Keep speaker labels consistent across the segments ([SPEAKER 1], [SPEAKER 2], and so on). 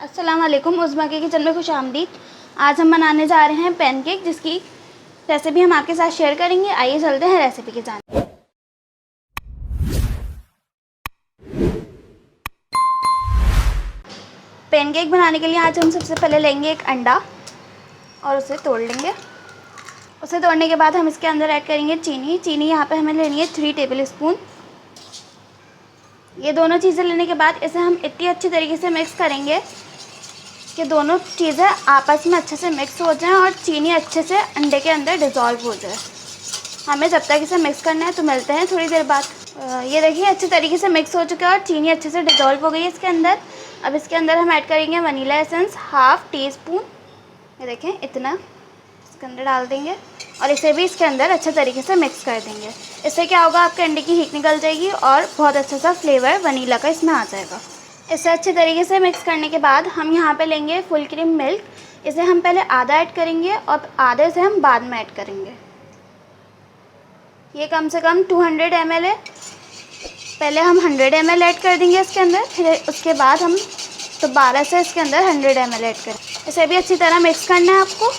[SPEAKER 1] अस्सलाम वालेकुम, उज़्मा के किचन में खुशामदीद। आज हम बनाने जा रहे हैं पैनकेक, जिसकी रेसिपी हम आपके साथ शेयर करेंगे। आइए चलते हैं रेसिपी की जानिब। पैनकेक बनाने के लिए आज हम सबसे पहले लेंगे एक अंडा और उसे तोड़ लेंगे। उसे तोड़ने के बाद हम इसके अंदर ऐड करेंगे चीनी यहाँ पे हमें लेनी है 3 टेबल स्पून। ये दोनों चीज़ें लेने के बाद इसे हम इतनी अच्छी तरीके से मिक्स करेंगे कि दोनों चीज़ें आपस में अच्छे से मिक्स हो जाएं और चीनी अच्छे से अंडे के अंदर डिज़ोल्व हो जाए। हमें जब तक इसे मिक्स करना है, तो मिलते हैं थोड़ी देर बाद। ये देखिए अच्छे तरीके से मिक्स हो चुका है और चीनी अच्छे से डिज़ोल्व हो गई है इसके अंदर। अब इसके अंदर हम ऐड करेंगे vanilla essence half tea spoon. ये देखें इतना इसके अंदर डाल देंगे और इसे भी इसके अंदर अच्छे तरीके से मिक्स कर देंगे। इससे क्या होगा, आपके अंडे की हीट निकल जाएगी और बहुत अच्छा सा फ्लेवर वनीला का इसमें आ जाएगा। इसे अच्छे तरीके से मिक्स करने के बाद हम यहाँ पे लेंगे फुल क्रीम मिल्क। इसे हम पहले आधा ऐड करेंगे और आधे से हम बाद में ऐड करेंगे। ये कम से कम 200 ml है। पहले हम 100 ml ऐड कर देंगे इसके अंदर, फिर उसके बाद हम दोबारा से इसके अंदर 100 ml ऐड करें। इसे भी अच्छी तरह मिक्स करना है आपको।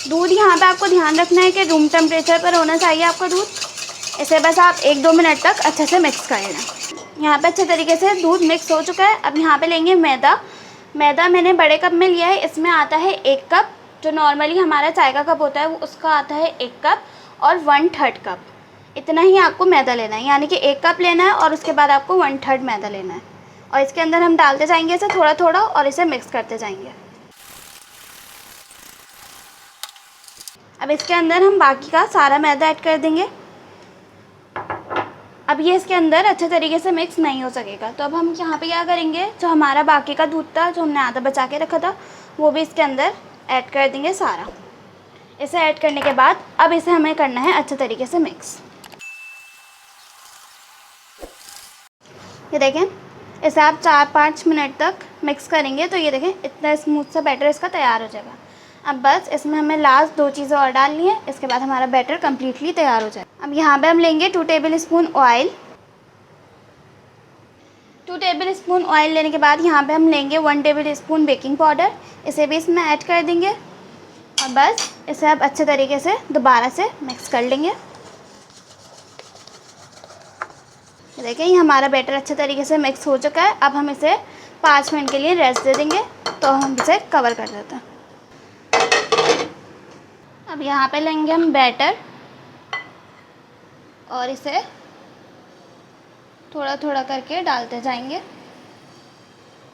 [SPEAKER 1] दूध यहाँ पे आपको ध्यान रखना है कि रूम टेम्परेचर पर होना चाहिए आपका दूध। इसे बस आप 1-2 मिनट तक अच्छे से मिक्स कर लेना। यहाँ पे अच्छे तरीके से दूध मिक्स हो चुका है। अब यहाँ पे लेंगे मैदा मैंने बड़े कप में लिया है। इसमें आता है 1 कप, जो नॉर्मली हमारा चाय का कप होता है वो उसका आता है 1 कप और 1/3 कप। इतना ही आपको मैदा लेना है, यानी कि 1 कप लेना है और उसके बाद आपको 1/3 मैदा लेना है। और इसके अंदर हम डालते जाएंगे इसे थोड़ा थोड़ा और इसे मिक्स करते जाएंगे। अब इसके अंदर हम बाकी का सारा मैदा ऐड कर देंगे। अब ये इसके अंदर अच्छे तरीके से मिक्स नहीं हो सकेगा, तो अब हम यहाँ पे क्या करेंगे, जो हमारा बाकी का दूध था, जो हमने आधा बचा के रखा था, वो भी इसके अंदर ऐड कर देंगे सारा। इसे ऐड करने के बाद अब इसे हमें करना है अच्छे तरीके से मिक्स। ये देखें, इसे आप 4-5 मिनट तक मिक्स करेंगे तो ये देखें इतना स्मूथ सा बैटर इसका तैयार हो जाएगा। अब बस इसमें हमें लास्ट 2 चीज़ें और डालनी है, इसके बाद हमारा बैटर कम्प्लीटली तैयार हो जाए। अब यहाँ पे हम लेंगे 2 table spoon oil. 2 table spoon oil लेने के बाद यहाँ पे हम लेंगे 1 टेबल स्पून बेकिंग पाउडर। इसे भी इसमें ऐड कर देंगे और बस इसे अब अच्छे तरीके से दोबारा से मिक्स कर लेंगे। देखिए ये हमारा बैटर अच्छे तरीके से मिक्स हो चुका है। अब हम इसे 5 मिनट के लिए रेस्ट दे देंगे, तो हम इसे कवर कर देते हैं। अब यहाँ पे लेंगे हम बैटर और इसे थोड़ा थोड़ा करके डालते जाएंगे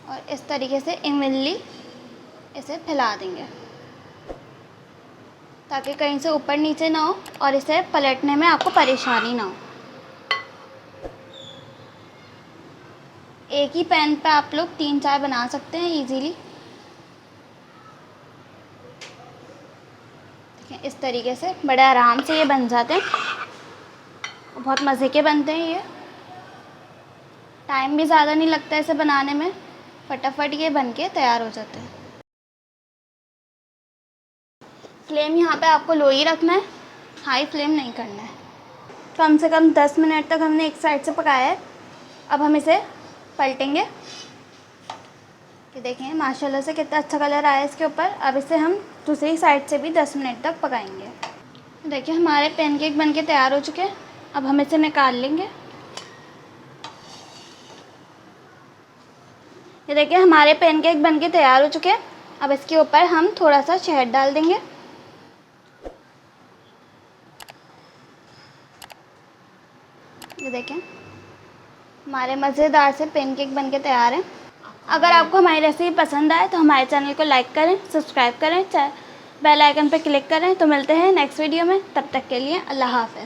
[SPEAKER 1] और इस तरीके से इवनली इसे फैला देंगे, ताकि कहीं से ऊपर नीचे ना हो और इसे पलटने में आपको परेशानी ना हो। एक ही पैन पे आप लोग 3-4 बना सकते हैं इजीली। इस तरीके से बड़े आराम से ये बन जाते हैं, बहुत मज़े के बनते हैं। ये टाइम भी ज़्यादा नहीं लगता है इसे बनाने में, फटाफट ये बन के तैयार हो जाते हैं। फ्लेम यहाँ पे आपको लो ही रखना है, हाई फ्लेम नहीं करना है। कम से कम 10 मिनट तक हमने एक साइड से पकाया है। अब हम इसे पलटेंगे। ये देखें माशाल्लाह से कितना अच्छा कलर आया है इसके ऊपर। अब इसे हम दूसरी साइड से भी 10 मिनट तक पकाएंगे। देखिए हमारे पैनकेक बनके तैयार हो चुके हैं। अब हम इसे निकाल लेंगे। ये देखिए हमारे पैनकेक बनके तैयार हो चुके हैं। अब इसके ऊपर हम थोड़ा सा शहद डाल देंगे। ये देखें हमारे मज़ेदार से पैनकेक बनके तैयार हैं। अगर आपको हमारी रेसिपी पसंद आए तो हमारे चैनल को लाइक करें, सब्सक्राइब करें, बेल आइकन पर क्लिक करें। तो मिलते हैं नेक्स्ट वीडियो में, तब तक के लिए अल्लाह हाफ़िज़।